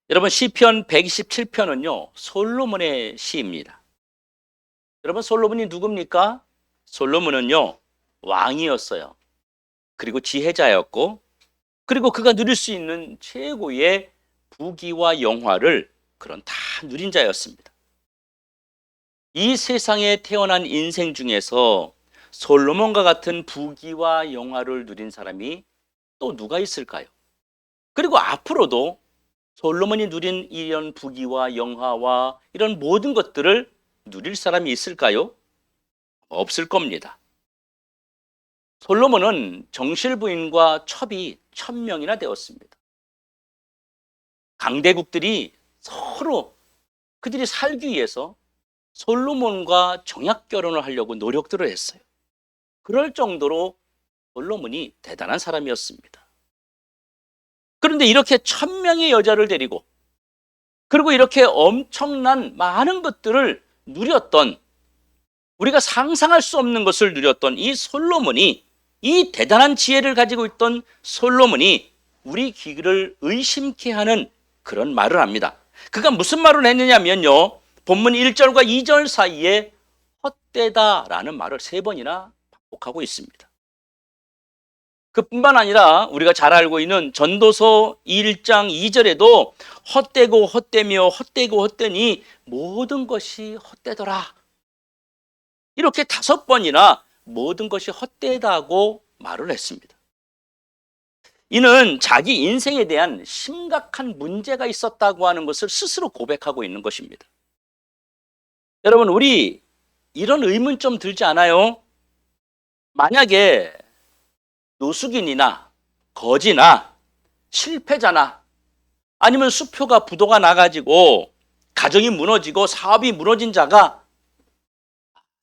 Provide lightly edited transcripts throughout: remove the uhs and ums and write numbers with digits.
여러분 시편 127편은요. 솔로몬의 시입니다. 여러분 솔로몬이 누굽니까? 솔로몬은요. 왕이었어요. 그리고 지혜자였고 그리고 그가 누릴 수 있는 최고의 부귀와 영화를 그런 다 누린 자였습니다. 이 세상에 태어난 인생 중에서 솔로몬과 같은 부귀와 영화를 누린 사람이 또 누가 있을까요? 그리고 앞으로도 솔로몬이 누린 이런 부귀와 영화와 이런 모든 것들을 누릴 사람이 있을까요? 없을 겁니다. 솔로몬은 정실부인과 첩이 1000명이나 되었습니다. 강대국들이 서로 그들이 살기 위해서 솔로몬과 정약 결혼을 하려고 노력들을 했어요. 그럴 정도로 솔로몬이 대단한 사람이었습니다. 그런데 이렇게 1000명의 여자를 데리고 그리고 이렇게 엄청난 많은 것들을 누렸던, 우리가 상상할 수 없는 것을 누렸던 이 솔로몬이, 이 대단한 지혜를 가지고 있던 솔로몬이 우리 귀를 의심케 하는 그런 말을 합니다. 그가 무슨 말을 했느냐면요, 본문 1절과 2절 사이에 헛되다라는 말을 3번이나 반복하고 있습니다. 그뿐만 아니라 우리가 잘 알고 있는 전도서 1장 2절에도 헛되고 헛되며 헛되고 헛되니 모든 것이 헛되더라, 이렇게 5번이나 모든 것이 헛되다고 말을 했습니다. 이는 자기 인생에 대한 심각한 문제가 있었다고 하는 것을 스스로 고백하고 있는 것입니다. 여러분, 우리 이런 의문 좀 들지 않아요? 만약에 노숙인이나 거지나 실패자나 아니면 수표가 부도가 나가지고 가정이 무너지고 사업이 무너진 자가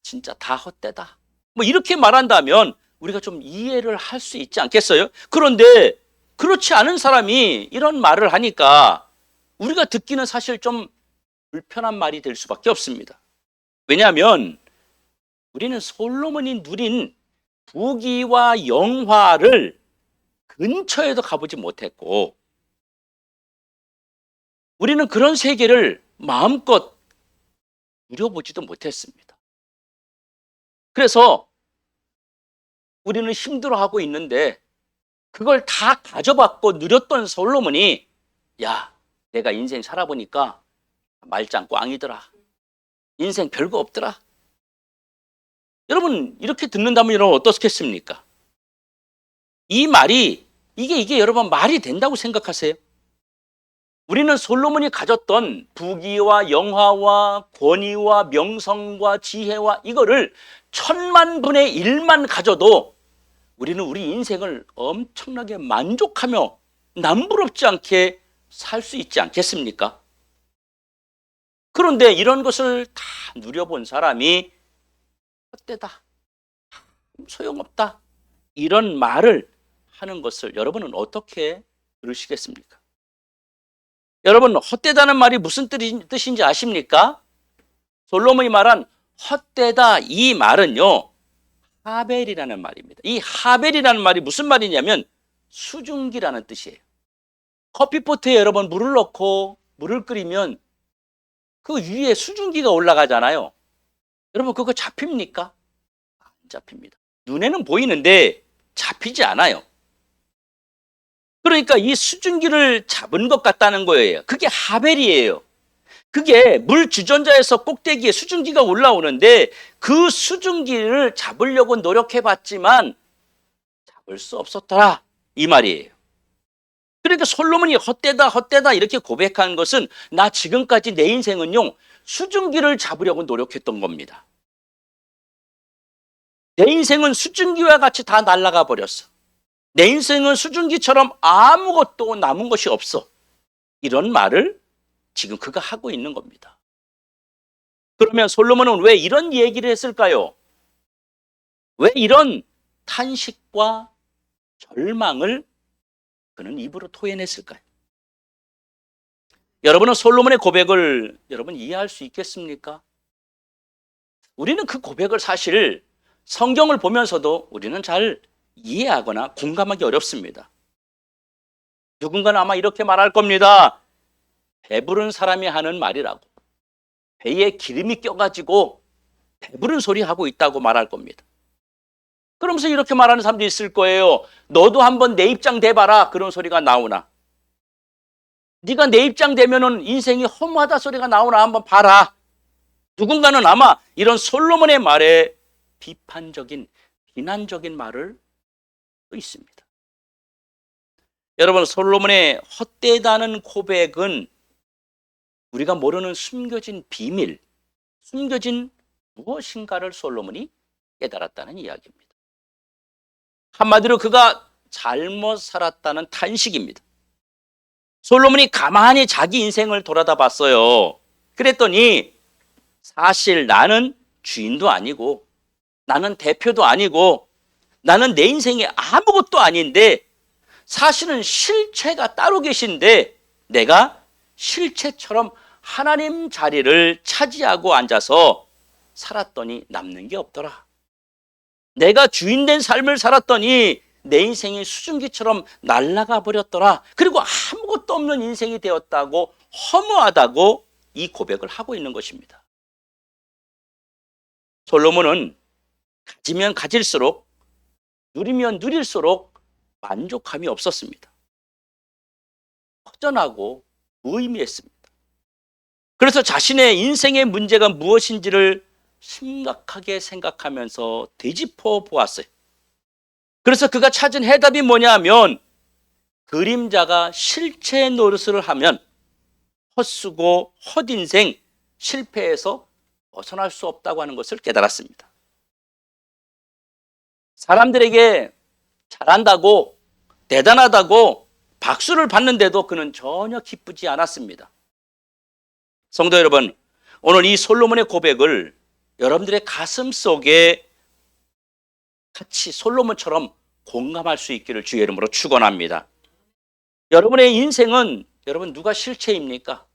진짜 다 헛되다, 뭐 이렇게 말한다면 우리가 좀 이해를 할 수 있지 않겠어요? 그런데 그렇지 않은 사람이 이런 말을 하니까 우리가 듣기는 사실 좀 불편한 말이 될 수밖에 없습니다. 왜냐하면 우리는 솔로몬이 누린 부귀와 영화를 근처에도 가보지 못했고 우리는 그런 세계를 마음껏 누려보지도 못했습니다. 그래서 우리는 힘들어하고 있는데 그걸 다 가져받고 누렸던 솔로몬이, 야, 내가 인생 살아보니까 말짱 꽝이더라, 인생 별거 없더라. 여러분, 이렇게 듣는다면 여러분 어떻겠습니까? 이 말이 이게 여러분 말이 된다고 생각하세요? 우리는 솔로몬이 가졌던 부귀와 영화와 권위와 명성과 지혜와 이거를 1000만분의 1만 가져도 우리는 우리 인생을 엄청나게 만족하며 남부럽지 않게 살 수 있지 않겠습니까? 그런데 이런 것을 다 누려본 사람이 헛되다, 소용없다, 이런 말을 하는 것을 여러분은 어떻게 들으시겠습니까? 여러분, 헛되다는 말이 무슨 뜻인지 아십니까? 솔로몬이 말한 헛되다, 이 말은요, 하벨이라는 말입니다. 이 하벨이라는 말이 무슨 말이냐면 수증기라는 뜻이에요. 커피포트에 여러분 물을 넣고 물을 끓이면 그 위에 수증기가 올라가잖아요. 여러분, 그거 잡힙니까? 안 잡힙니다. 눈에는 보이는데 잡히지 않아요. 그러니까 이 수증기를 잡은 것 같다는 거예요. 그게 하벨이에요. 그게 물 주전자에서 꼭대기에 수증기가 올라오는데 그 수증기를 잡으려고 노력해봤지만 잡을 수 없었더라, 이 말이에요. 그러니까 솔로몬이 헛되다 헛되다 이렇게 고백한 것은 나 지금까지 내 인생은요, 수증기를 잡으려고 노력했던 겁니다. 내 인생은 수증기와 같이 다 날아가 버렸어. 내 인생은 수증기처럼 아무것도 남은 것이 없어. 이런 말을 지금 그가 하고 있는 겁니다. 그러면 솔로몬은 왜 이런 얘기를 했을까요? 왜 이런 탄식과 절망을 그는 입으로 토해냈을까요? 여러분은 솔로몬의 고백을 여러분 이해할 수 있겠습니까? 우리는 그 고백을 사실 성경을 보면서도 우리는 잘 이해하거나 공감하기 어렵습니다. 누군가는 아마 이렇게 말할 겁니다. 배부른 사람이 하는 말이라고. 배에 기름이 껴가지고 배부른 소리 하고 있다고 말할 겁니다. 그러면서 이렇게 말하는 사람도 있을 거예요. 너도 한번 내 입장 대봐라. 그런 소리가 나오나. 네가 내 입장 되면은 인생이 허무하다 소리가 나오나 한번 봐라. 누군가는 아마 이런 솔로몬의 말에 비판적인, 비난적인 말을 또 있습니다. 여러분, 솔로몬의 헛되다는 고백은 우리가 모르는 숨겨진 비밀, 숨겨진 무엇인가를 솔로몬이 깨달았다는 이야기입니다. 한마디로 그가 잘못 살았다는 탄식입니다. 솔로몬이 가만히 자기 인생을 돌아다 봤어요. 그랬더니 사실 나는 주인도 아니고 나는 대표도 아니고 나는 내 인생에 아무것도 아닌데 사실은 실체가 따로 계신데 내가 실체처럼 하나님 자리를 차지하고 앉아서 살았더니 남는 게 없더라. 내가 주인된 삶을 살았더니 내 인생이 수증기처럼 날아가 버렸더라. 그리고 아무것도 없는 인생이 되었다고, 허무하다고 이 고백을 하고 있는 것입니다. 솔로몬은 가지면 가질수록, 누리면 누릴수록 만족감이 없었습니다. 허전하고 무의미했습니다. 그래서 자신의 인생의 문제가 무엇인지를 심각하게 생각하면서 되짚어 보았어요. 그래서 그가 찾은 해답이 뭐냐면 그림자가 실체 노릇을 하면 헛수고 헛인생, 실패해서 벗어날 수 없다고 하는 것을 깨달았습니다. 사람들에게 잘한다고, 대단하다고 박수를 받는데도 그는 전혀 기쁘지 않았습니다. 성도 여러분, 오늘 이 솔로몬의 고백을 여러분들의 가슴 속에 같이 솔로몬처럼 공감할 수 있기를 주의 이름으로 축원합니다. 여러분의 인생은 여러분 누가 실체입니까?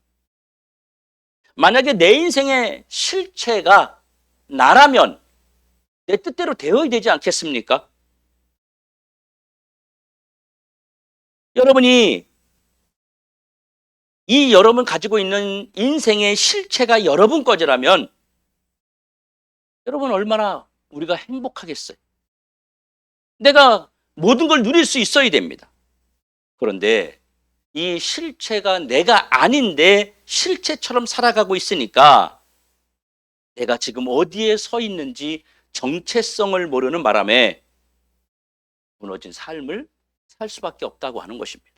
만약에 내 인생의 실체가 나라면 내 뜻대로 되어야 되지 않겠습니까? 여러분이 이 여러분 가지고 있는 인생의 실체가 여러분 거지라면 여러분 얼마나 우리가 행복하겠어요. 내가 모든 걸 누릴 수 있어야 됩니다. 그런데 이 실체가 내가 아닌데 실체처럼 살아가고 있으니까 내가 지금 어디에 서 있는지 정체성을 모르는 바람에 무너진 삶을 살 수밖에 없다고 하는 것입니다.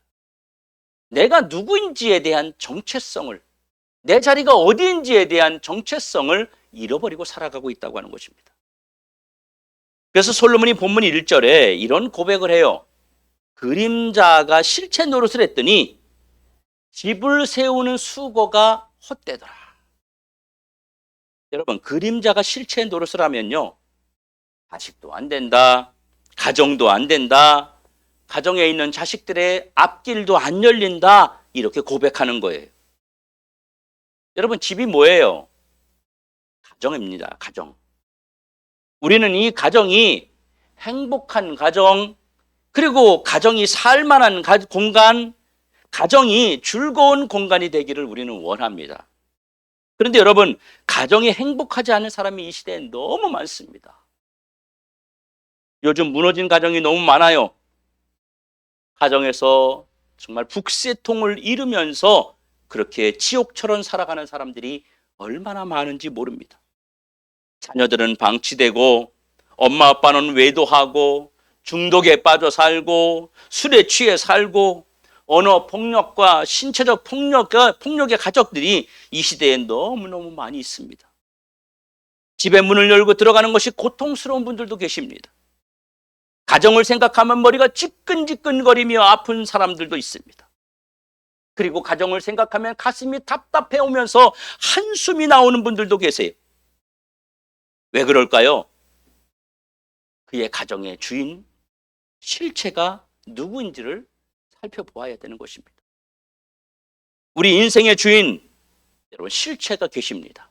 내가 누구인지에 대한 정체성을, 내 자리가 어디인지에 대한 정체성을 잃어버리고 살아가고 있다고 하는 것입니다. 그래서 솔로몬이 본문 1절에 이런 고백을 해요. 그림자가 실체 노릇을 했더니 집을 세우는 수고가 헛되더라. 여러분, 그림자가 실체 노릇을 하면요, 자식도 안 된다, 가정도 안 된다, 가정에 있는 자식들의 앞길도 안 열린다, 이렇게 고백하는 거예요. 여러분, 집이 뭐예요? 가정입니다. 가정. 우리는 이 가정이 행복한 가정, 그리고 가정이 살만한 공간, 가정이 즐거운 공간이 되기를 우리는 원합니다. 그런데 여러분, 가정이 행복하지 않은 사람이 이 시대에 너무 많습니다. 요즘 무너진 가정이 너무 많아요. 가정에서 정말 북새통을 잃으면서 그렇게 지옥처럼 살아가는 사람들이 얼마나 많은지 모릅니다. 자녀들은 방치되고 엄마 아빠는 외도하고 중독에 빠져 살고 술에 취해 살고 언어 폭력과 신체적 폭력의 가족들이 이 시대에 너무너무 많이 있습니다. 집에 문을 열고 들어가는 것이 고통스러운 분들도 계십니다. 가정을 생각하면 머리가 지끈지끈거리며 아픈 사람들도 있습니다. 그리고 가정을 생각하면 가슴이 답답해 오면서 한숨이 나오는 분들도 계세요. 왜 그럴까요? 그의 가정의 주인, 실체가 누구인지를 살펴보아야 되는 것입니다. 우리 인생의 주인, 여러분 실체가 계십니다.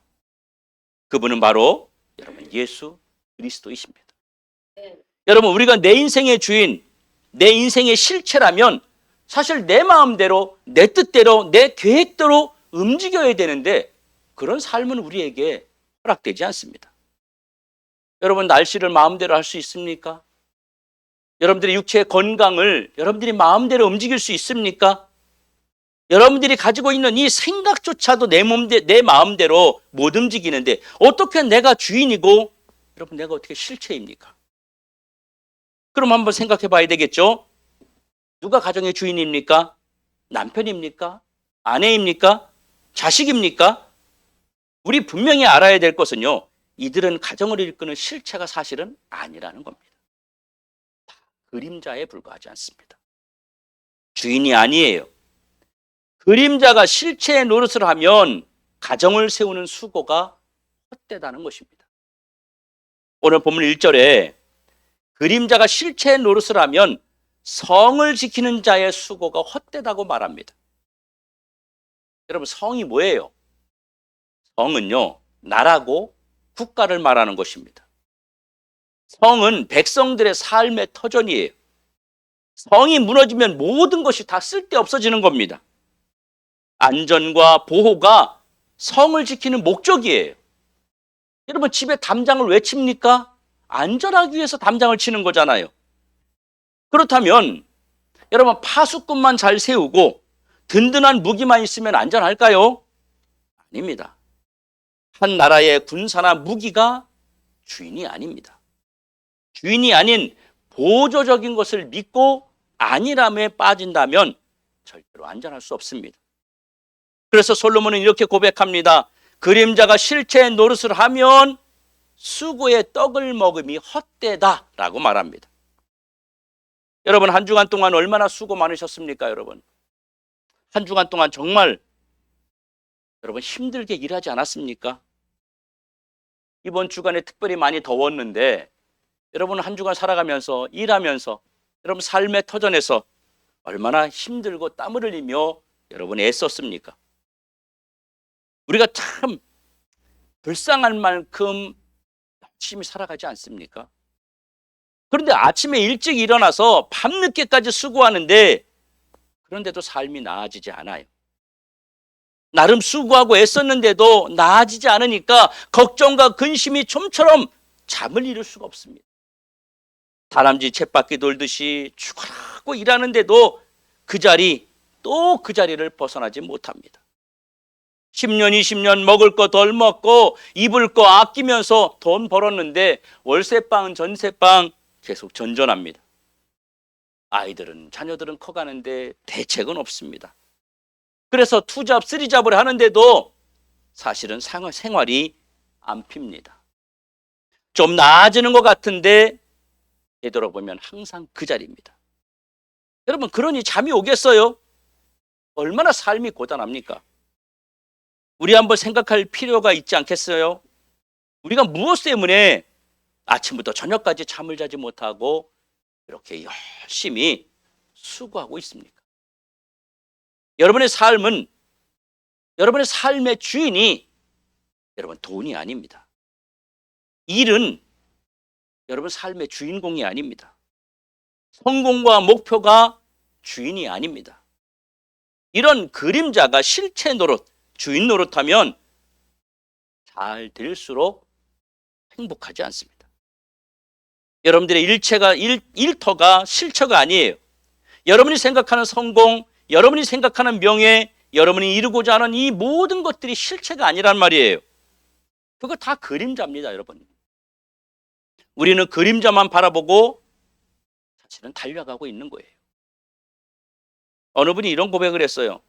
그분은 바로 여러분 예수 그리스도이십니다. 여러분, 우리가 내 인생의 주인, 내 인생의 실체라면 사실 내 마음대로, 내 뜻대로, 내 계획대로 움직여야 되는데 그런 삶은 우리에게 허락되지 않습니다. 여러분, 날씨를 마음대로 할 수 있습니까? 여러분들의 육체의 건강을 여러분들이 마음대로 움직일 수 있습니까? 여러분들이 가지고 있는 이 생각조차도 내 마음대로 못 움직이는데 어떻게 내가 주인이고 여러분 내가 어떻게 실체입니까? 그럼 한번 생각해 봐야 되겠죠? 누가 가정의 주인입니까? 남편입니까? 아내입니까? 자식입니까? 우리 분명히 알아야 될 것은요, 이들은 가정을 이끄는 실체가 사실은 아니라는 겁니다. 다 그림자에 불과하지 않습니다. 주인이 아니에요. 그림자가 실체의 노릇을 하면 가정을 세우는 수고가 헛되다는 것입니다. 오늘 본문 1절에 그림자가 실체의 노릇을 하면 성을 지키는 자의 수고가 헛되다고 말합니다. 여러분, 성이 뭐예요? 성은요, 나라고 국가를 말하는 것입니다. 성은 백성들의 삶의 터전이에요. 성이 무너지면 모든 것이 다 쓸데없어지는 겁니다. 안전과 보호가 성을 지키는 목적이에요. 여러분, 집에 담장을 왜 칩니까? 안전하기 위해서 담장을 치는 거잖아요. 그렇다면 여러분, 파수꾼만 잘 세우고 든든한 무기만 있으면 안전할까요? 아닙니다. 한 나라의 군사나 무기가 주인이 아닙니다. 주인이 아닌 보조적인 것을 믿고 안일함에 빠진다면 절대로 안전할 수 없습니다. 그래서 솔로몬은 이렇게 고백합니다. 그림자가 실체의 노릇을 하면 수고의 떡을 먹음이 헛되다라고 말합니다. 여러분, 한 주간 동안 얼마나 수고 많으셨습니까, 여러분? 한 주간 동안 정말 여러분 힘들게 일하지 않았습니까? 이번 주간에 특별히 많이 더웠는데 여러분 한 주간 살아가면서 일하면서 여러분 삶의 터전에서 얼마나 힘들고 땀을 흘리며 여러분 애썼습니까? 우리가 참 불쌍할 만큼 열심히 살아가지 않습니까? 그런데 아침에 일찍 일어나서 밤늦게까지 수고하는데 그런데도 삶이 나아지지 않아요. 나름 수고하고 애썼는데도 나아지지 않으니까 걱정과 근심이 좀처럼 잠을 이룰 수가 없습니다. 다람쥐 쳇바퀴 돌듯이 죽어라고 일하는데도 그 자리, 또 그 자리를 벗어나지 못합니다. 10년, 20년 먹을 거 덜 먹고 입을 거 아끼면서 돈 벌었는데 월세방, 전세방 계속 전전합니다. 아이들은, 자녀들은 커가는데 대책은 없습니다. 그래서 투잡, 쓰리잡을 하는데도 사실은 생활이 안 핍니다. 좀 나아지는 것 같은데 되돌아보면 항상 그 자리입니다. 여러분, 그러니 잠이 오겠어요? 얼마나 삶이 고단합니까? 우리 한번 생각할 필요가 있지 않겠어요? 우리가 무엇 때문에 아침부터 저녁까지 잠을 자지 못하고 이렇게 열심히 수고하고 있습니까? 여러분의 삶은, 여러분의 삶의 주인이 여러분 돈이 아닙니다. 일은 여러분 삶의 주인공이 아닙니다. 성공과 목표가 주인이 아닙니다. 이런 그림자가 실체 노릇, 주인 노릇하면 잘 될수록 행복하지 않습니다. 여러분들의 일터가 실체가 아니에요. 여러분이 생각하는 성공, 여러분이 생각하는 명예, 여러분이 이루고자 하는 이 모든 것들이 실체가 아니란 말이에요. 그거 다 그림자입니다, 여러분. 우리는 그림자만 바라보고 사실은 달려가고 있는 거예요. 어느 분이 이런 고백을 했어요.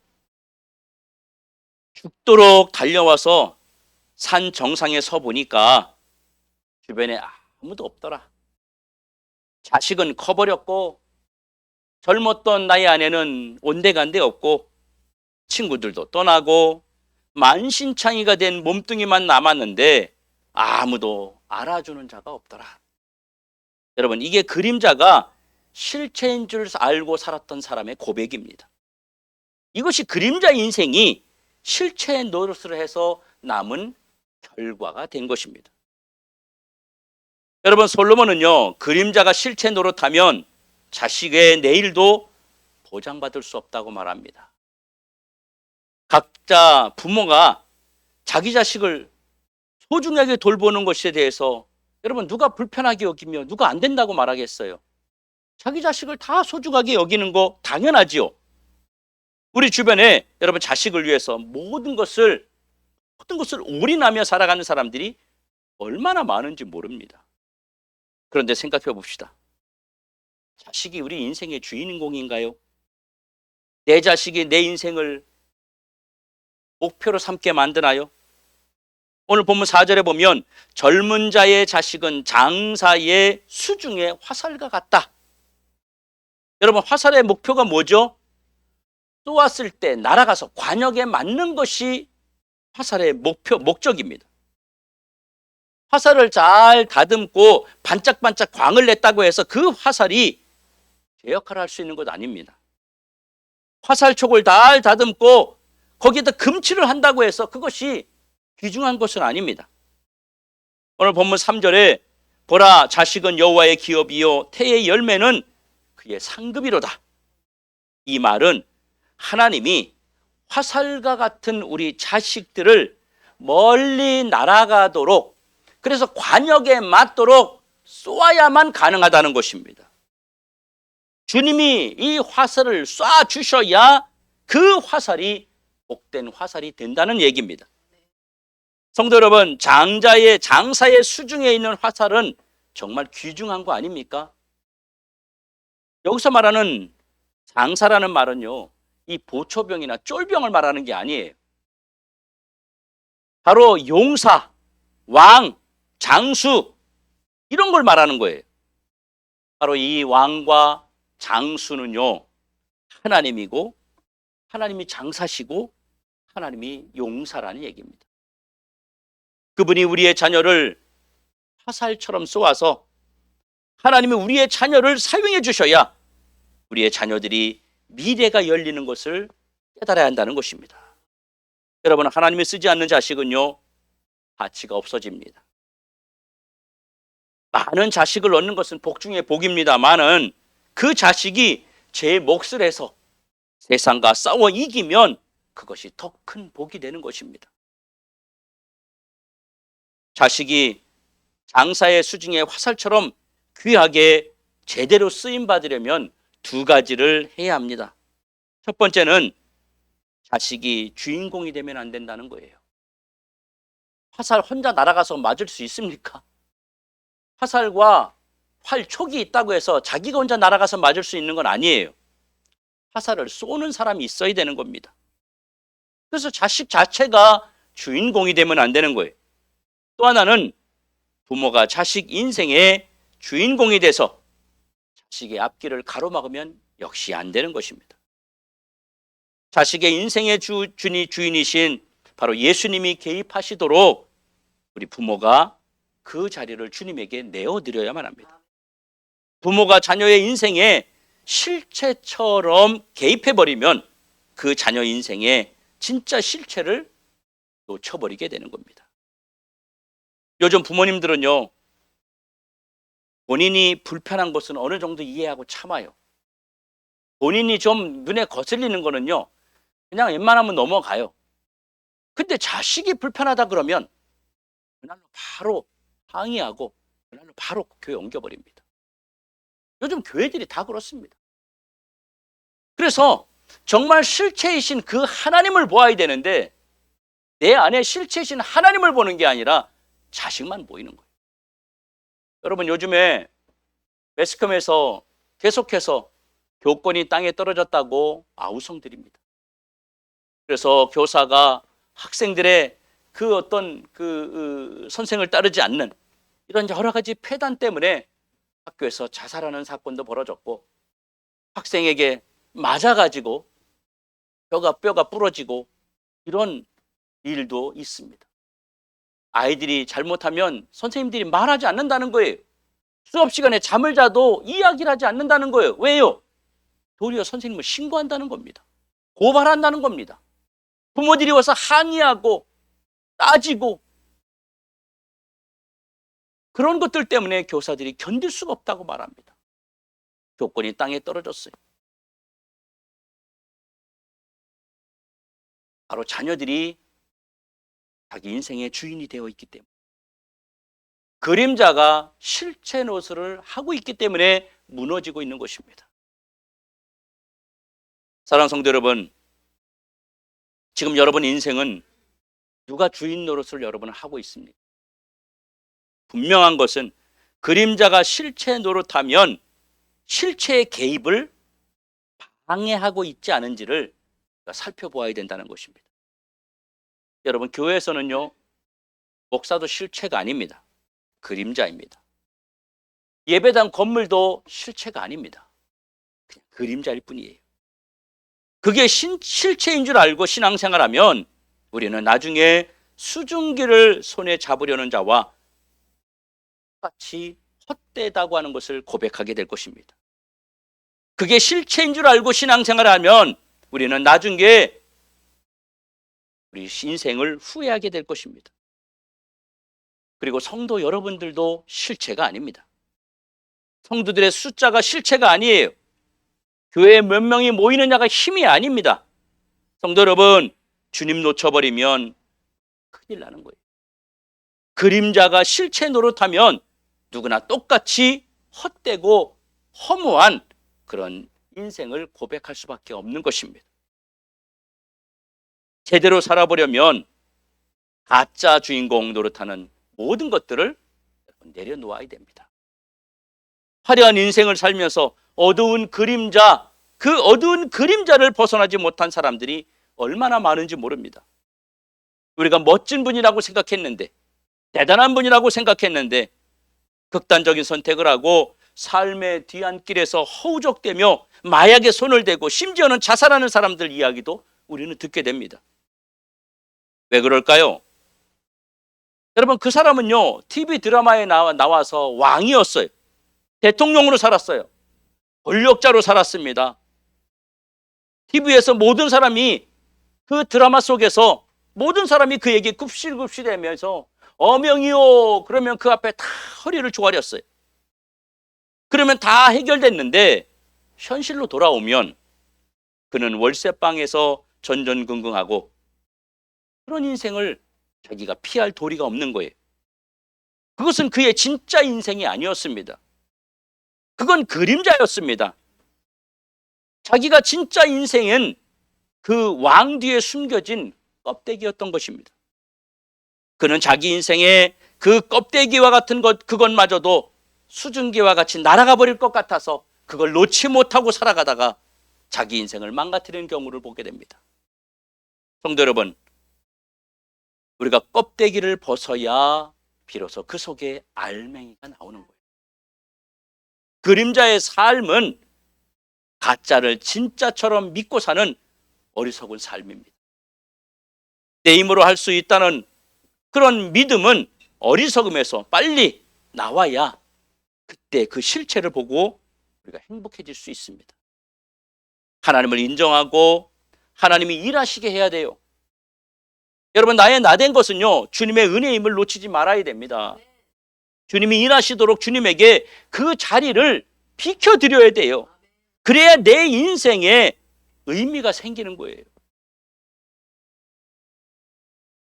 죽도록 달려와서 산 정상에 서 보니까 주변에 아무도 없더라. 자식은 커버렸고 젊었던 나이 아내는 온데간데 없고 친구들도 떠나고 만신창이가 된 몸뚱이만 남았는데 아무도 알아주는 자가 없더라. 여러분, 이게 그림자가 실체인 줄 알고 살았던 사람의 고백입니다. 이것이 그림자 인생이 실체의 노릇을 해서 남은 결과가 된 것입니다. 여러분, 솔로몬은요, 그림자가 실체 노릇하면 자식의 내일도 보장받을 수 없다고 말합니다. 각자 부모가 자기 자식을 소중하게 돌보는 것에 대해서 여러분 누가 불편하게 여기며 누가 안 된다고 말하겠어요? 자기 자식을 다 소중하게 여기는 거 당연하지요. 우리 주변에 여러분 자식을 위해서 모든 것을 올인하며 살아가는 사람들이 얼마나 많은지 모릅니다. 그런데 생각해 봅시다. 자식이 우리 인생의 주인공인가요? 내 자식이 내 인생을 목표로 삼게 만드나요? 오늘 본문 4절에 보면 젊은 자의 자식은 장사의 수중의 화살과 같다. 여러분 화살의 목표가 뭐죠? 쏘았을 때 날아가서 관역에 맞는 것이 화살의 목적입니다. 화살을 잘 다듬고 반짝반짝 광을 냈다고 해서 그 화살이 제 역할을 할 수 있는 것 아닙니다. 화살촉을 잘 다듬고 거기에다 금칠을 한다고 해서 그것이 귀중한 것은 아닙니다. 오늘 본문 3절에 보라 자식은 여호와의 기업이요 태의 열매는 그의 상급이로다. 이 말은 하나님이 화살과 같은 우리 자식들을 멀리 날아가도록 그래서 관역에 맞도록 쏘아야만 가능하다는 것입니다. 주님이 이 화살을 쏴 주셔야 그 화살이 복된 화살이 된다는 얘기입니다. 성도 여러분, 장사의 수중에 있는 화살은 정말 귀중한 거 아닙니까? 여기서 말하는 장사라는 말은요, 이 보초병이나 쫄병을 말하는 게 아니에요. 바로 용사, 왕, 장수 이런 걸 말하는 거예요. 바로 이 왕과 장수는요, 하나님이고 하나님이 장사시고 하나님이 용사라는 얘기입니다. 그분이 우리의 자녀를 화살처럼 쏘아서 하나님이 우리의 자녀를 사용해 주셔야 우리의 자녀들이 미래가 열리는 것을 깨달아야 한다는 것입니다. 여러분, 하나님이 쓰지 않는 자식은요, 가치가 없어집니다. 많은 자식을 얻는 것은 복 중에 복입니다만은 그 자식이 제 몫을 해서 세상과 싸워 이기면 그것이 더 큰 복이 되는 것입니다. 자식이 장사의 수중의 화살처럼 귀하게 제대로 쓰임 받으려면 두 가지를 해야 합니다. 첫 번째는 자식이 주인공이 되면 안 된다는 거예요. 화살 혼자 날아가서 맞을 수 있습니까? 화살과 활촉이 있다고 해서 자기가 혼자 날아가서 맞을 수 있는 건 아니에요. 화살을 쏘는 사람이 있어야 되는 겁니다. 그래서 자식 자체가 주인공이 되면 안 되는 거예요. 또 하나는 부모가 자식 인생의 주인공이 돼서 자식의 앞길을 가로막으면 역시 안 되는 것입니다. 자식의 인생의 주인이신 바로 예수님이 개입하시도록 우리 부모가 그 자리를 주님에게 내어드려야만 합니다. 부모가 자녀의 인생에 실체처럼 개입해버리면 그 자녀 인생의 진짜 실체를 놓쳐버리게 되는 겁니다. 요즘 부모님들은요, 본인이 불편한 것은 어느 정도 이해하고 참아요. 본인이 좀 눈에 거슬리는 거는요, 그냥 웬만하면 넘어가요. 근데 자식이 불편하다 그러면 그날로 바로 항의하고 그날로 바로 교회 옮겨버립니다. 요즘 교회들이 다 그렇습니다. 그래서 정말 실체이신 그 하나님을 보아야 되는데 내 안에 실체이신 하나님을 보는 게 아니라 자식만 보이는 거예요. 여러분, 요즘에 매스컴에서 계속해서 교권이 땅에 떨어졌다고 아우성들입니다. 그래서 교사가 학생들의 그 어떤 선생을 따르지 않는 이런 여러 가지 폐단 때문에 학교에서 자살하는 사건도 벌어졌고 학생에게 맞아가지고 뼈가 부러지고 이런 일도 있습니다. 아이들이 잘못하면 선생님들이 말하지 않는다는 거예요. 수업 시간에 잠을 자도 이야기를 하지 않는다는 거예요. 왜요? 도리어 선생님을 신고한다는 겁니다. 고발한다는 겁니다. 부모들이 와서 항의하고 따지고 그런 것들 때문에 교사들이 견딜 수가 없다고 말합니다. 교권이 땅에 떨어졌어요. 바로 자녀들이 자기 인생의 주인이 되어 있기 때문에, 그림자가 실체 노릇을 하고 있기 때문에 무너지고 있는 것입니다. 사랑하는 성도 여러분, 지금 여러분 인생은 누가 주인 노릇을 여러분은 하고 있습니까? 분명한 것은 그림자가 실체 노릇하면 실체의 개입을 방해하고 있지 않은지를 살펴보아야 된다는 것입니다. 여러분, 교회에서는요, 목사도 실체가 아닙니다. 그림자입니다. 예배당 건물도 실체가 아닙니다. 그냥 그림자일 뿐이에요. 그게 실체인 줄 알고 신앙생활하면 우리는 나중에 수증기를 손에 잡으려는 자와 같이 헛되다고 하는 것을 고백하게 될 것입니다. 그게 실체인 줄 알고 신앙생활하면 우리는 나중에 우리 인생을 후회하게 될 것입니다. 그리고 성도 여러분들도 실체가 아닙니다. 성도들의 숫자가 실체가 아니에요. 교회에 몇 명이 모이느냐가 힘이 아닙니다. 성도 여러분, 주님 놓쳐버리면 큰일 나는 거예요. 그림자가 실체 노릇하면 누구나 똑같이 헛되고 허무한 그런 인생을 고백할 수밖에 없는 것입니다. 제대로 살아보려면 가짜 주인공 노릇하는 모든 것들을 내려놓아야 됩니다. 화려한 인생을 살면서 어두운 그림자, 그 어두운 그림자를 벗어나지 못한 사람들이 얼마나 많은지 모릅니다. 우리가 멋진 분이라고 생각했는데, 대단한 분이라고 생각했는데 극단적인 선택을 하고 삶의 뒤안길에서 허우적대며 마약에 손을 대고 심지어는 자살하는 사람들 이야기도 우리는 듣게 됩니다. 왜 그럴까요? 여러분, 그 사람은요, TV 드라마에 나와서 왕이었어요. 대통령으로 살았어요. 권력자로 살았습니다. TV에서 모든 사람이, 그 드라마 속에서 모든 사람이 그에게 굽실굽실대면서 어명이요 그러면 그 앞에 다 허리를 조아렸어요. 그러면 다 해결됐는데 현실로 돌아오면 그는 월세방에서 전전긍긍하고 그런 인생을 자기가 피할 도리가 없는 거예요. 그것은 그의 진짜 인생이 아니었습니다. 그건 그림자였습니다. 자기가 진짜 인생은 그 왕 뒤에 숨겨진 껍데기였던 것입니다. 그는 자기 인생의 그 껍데기와 같은 것, 그것마저도 수증기와 같이 날아가 버릴 것 같아서 그걸 놓지 못하고 살아가다가 자기 인생을 망가뜨리는 경우를 보게 됩니다. 성도 여러분, 우리가 껍데기를 벗어야 비로소 그 속에 알맹이가 나오는 거예요. 그림자의 삶은 가짜를 진짜처럼 믿고 사는 어리석은 삶입니다. 내 힘으로 할 수 있다는 그런 믿음은 어리석음에서 빨리 나와야 그때 그 실체를 보고 우리가 행복해질 수 있습니다. 하나님을 인정하고 하나님이 일하시게 해야 돼요. 여러분, 나의 나된 것은요, 주님의 은혜의 힘을 놓치지 말아야 됩니다. 주님이 일하시도록 주님에게 그 자리를 비켜드려야 돼요. 그래야 내 인생에 의미가 생기는 거예요.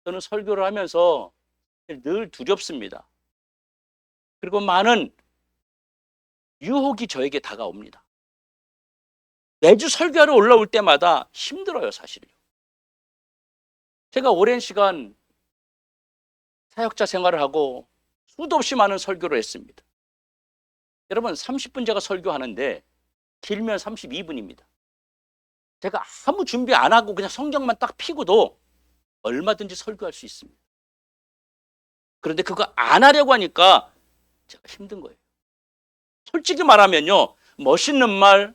저는 설교를 하면서 늘 두렵습니다. 그리고 많은 유혹이 저에게 다가옵니다. 매주 설교하러 올라올 때마다 힘들어요, 사실요. 제가 오랜 시간 사역자 생활을 하고 수도 없이 많은 설교를 했습니다. 여러분, 30분 제가 설교하는데 길면 32분입니다. 제가 아무 준비 안 하고 그냥 성경만 딱 피고도 얼마든지 설교할 수 있습니다. 그런데 그거 안 하려고 하니까 제가 힘든 거예요. 솔직히 말하면요, 멋있는 말,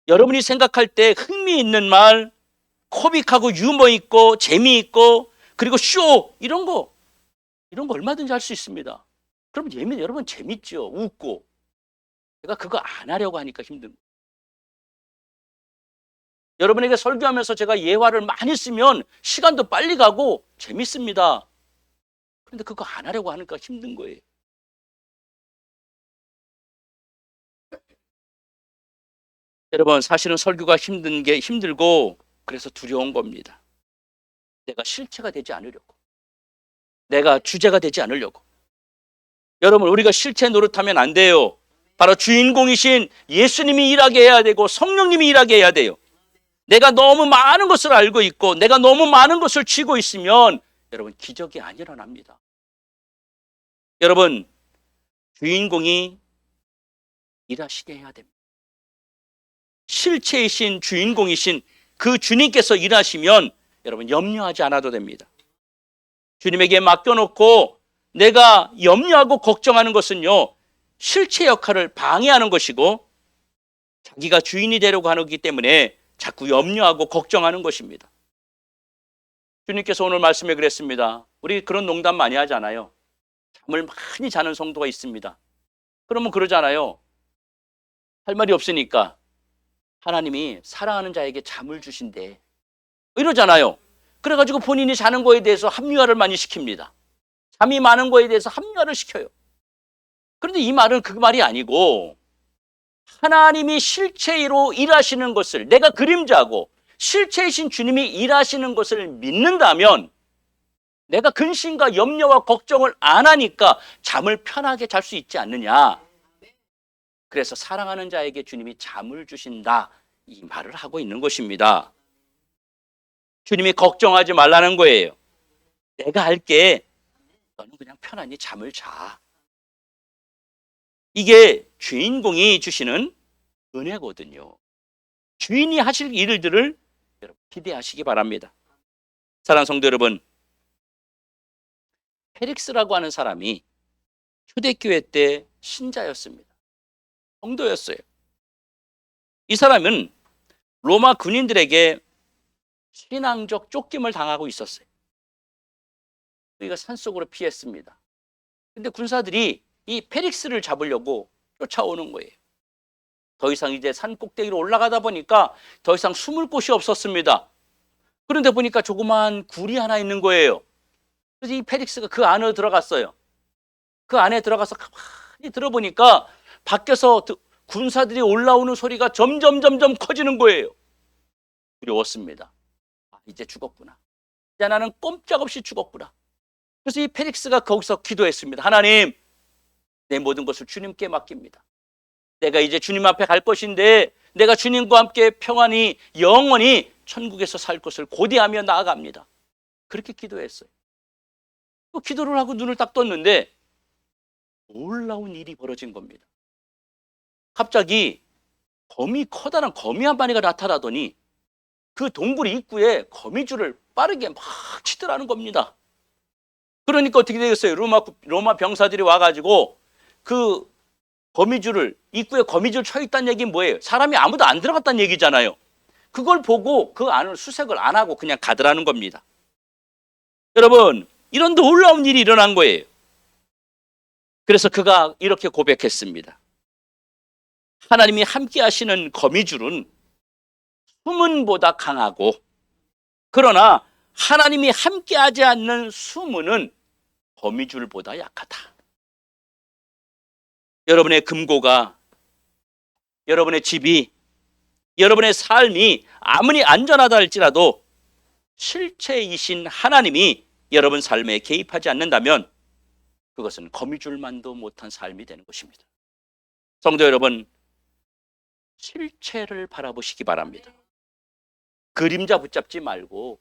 여러분이 생각할 때 흥미있는 말, 코믹하고 유머 있고 재미있고 그리고 쇼 이런 거 얼마든지 할 수 있습니다. 그럼 여러분 재밌죠, 웃고. 제가 그거 안 하려고 하니까 힘든 거예요. 여러분에게 설교하면서 제가 예화를 많이 쓰면 시간도 빨리 가고 재밌습니다. 그런데 그거 안 하려고 하니까 힘든 거예요. 여러분, 사실은 설교가 힘들고 그래서 두려운 겁니다. 내가 실체가 되지 않으려고, 내가 주제가 되지 않으려고. 여러분, 우리가 실체 노릇하면 안 돼요. 바로 주인공이신 예수님이 일하게 해야 되고 성령님이 일하게 해야 돼요. 내가 너무 많은 것을 알고 있고 내가 너무 많은 것을 쥐고 있으면 여러분, 기적이 안 일어납니다. 여러분, 주인공이 일하시게 해야 됩니다. 실체이신 주인공이신 그 주님께서 일하시면 여러분, 염려하지 않아도 됩니다. 주님에게 맡겨놓고 내가 염려하고 걱정하는 것은요, 실체 역할을 방해하는 것이고 자기가 주인이 되려고 하기 때문에 자꾸 염려하고 걱정하는 것입니다. 주님께서 오늘 말씀에 그랬습니다. 우리 그런 농담 많이 하잖아요. 잠을 많이 자는 성도가 있습니다. 그러면 그러잖아요. 할 말이 없으니까 하나님이 사랑하는 자에게 잠을 주신대, 이러잖아요. 그래가지고 본인이 자는 거에 대해서 합리화를 많이 시킵니다. 잠이 많은 거에 대해서 합리화를 시켜요. 그런데 이 말은 그 말이 아니고, 하나님이 실체로 일하시는 것을, 내가 그림자고 실체이신 주님이 일하시는 것을 믿는다면 내가 근심과 염려와 걱정을 안 하니까 잠을 편하게 잘 수 있지 않느냐. 그래서 사랑하는 자에게 주님이 잠을 주신다, 이 말을 하고 있는 것입니다. 주님이 걱정하지 말라는 거예요. 내가 할게, 너는 그냥 편안히 잠을 자. 이게 주인공이 주시는 은혜거든요. 주인이 하실 일들을 여러분, 기대하시기 바랍니다. 사랑하는 성도 여러분, 페릭스라고 하는 사람이 초대교회 때 신자였습니다. 성도였어요. 이 사람은 로마 군인들에게 신앙적 쫓김을 당하고 있었어요. 그러니까 산속으로 피했습니다. 근데 군사들이 이 페릭스를 잡으려고 쫓아오는 거예요. 더 이상 이제 산 꼭대기로 올라가다 보니까 더 이상 숨을 곳이 없었습니다. 그런데 보니까 조그만 굴이 하나 있는 거예요. 그래서 이 페릭스가 그 안으로 들어갔어요. 그 안에 들어가서 가만히 들어보니까 밖에서 군사들이 올라오는 소리가 점점 커지는 거예요. 두려웠습니다. 아, 이제 죽었구나. 이제 나는 꼼짝없이 죽었구나. 그래서 이 페릭스가 거기서 기도했습니다. 하나님, 내 모든 것을 주님께 맡깁니다. 내가 이제 주님 앞에 갈 것인데 내가 주님과 함께 평안히 영원히 천국에서 살 것을 고대하며 나아갑니다. 그렇게 기도했어요. 또 기도를 하고 눈을 딱 떴는데 놀라운 일이 벌어진 겁니다. 갑자기 커다란 거미 한 마리가 나타나더니 그 동굴 입구에 거미줄을 빠르게 막 치더라는 겁니다. 그러니까 어떻게 되겠어요? 로마 병사들이 와가지고 그 거미줄을, 입구에 거미줄 쳐 있다는 얘기는 뭐예요? 사람이 아무도 안 들어갔다는 얘기잖아요. 그걸 보고 그 안을 수색을 안 하고 그냥 가더라는 겁니다. 여러분, 이런 놀라운 일이 일어난 거예요. 그래서 그가 이렇게 고백했습니다. 하나님이 함께 하시는 거미줄은 수문보다 강하고, 그러나 하나님이 함께 하지 않는 수문은 거미줄보다 약하다. 여러분의 금고가, 여러분의 집이, 여러분의 삶이 아무리 안전하다 할지라도 실체이신 하나님이 여러분 삶에 개입하지 않는다면 그것은 거미줄만도 못한 삶이 되는 것입니다. 성도 여러분, 실체를 바라보시기 바랍니다. 그림자 붙잡지 말고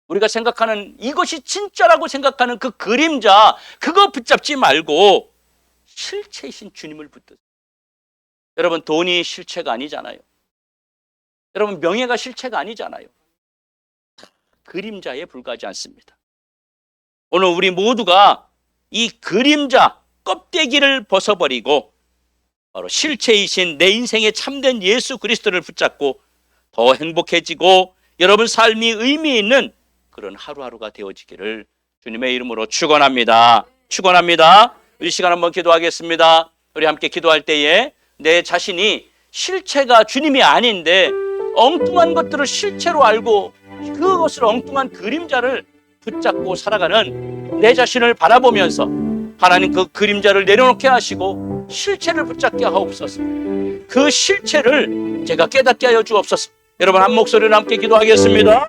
우리가 생각하는, 이것이 진짜라고 생각하는 그 그림자, 그거 붙잡지 말고 실체이신 주님을 붙드세요. 여러분, 돈이 실체가 아니잖아요. 여러분, 명예가 실체가 아니잖아요. 그림자에 불과하지 않습니다. 오늘 우리 모두가 이 그림자 껍데기를 벗어버리고 바로 실체이신 내 인생의 참된 예수 그리스도를 붙잡고 더 행복해지고 여러분 삶이 의미 있는 그런 하루하루가 되어지기를 주님의 이름으로 축원합니다. 축원합니다. 이 시간 한번 기도하겠습니다. 우리 함께 기도할 때에 내 자신이 실체가 주님이 아닌데 엉뚱한 것들을 실체로 알고 그것을 엉뚱한 그림자를 붙잡고 살아가는 내 자신을 바라보면서 하나님 그 그림자를 내려놓게 하시고 실체를 붙잡게 하옵소서. 그 실체를 제가 깨닫게 하여 주옵소서. 여러분, 한 목소리로 함께 기도하겠습니다.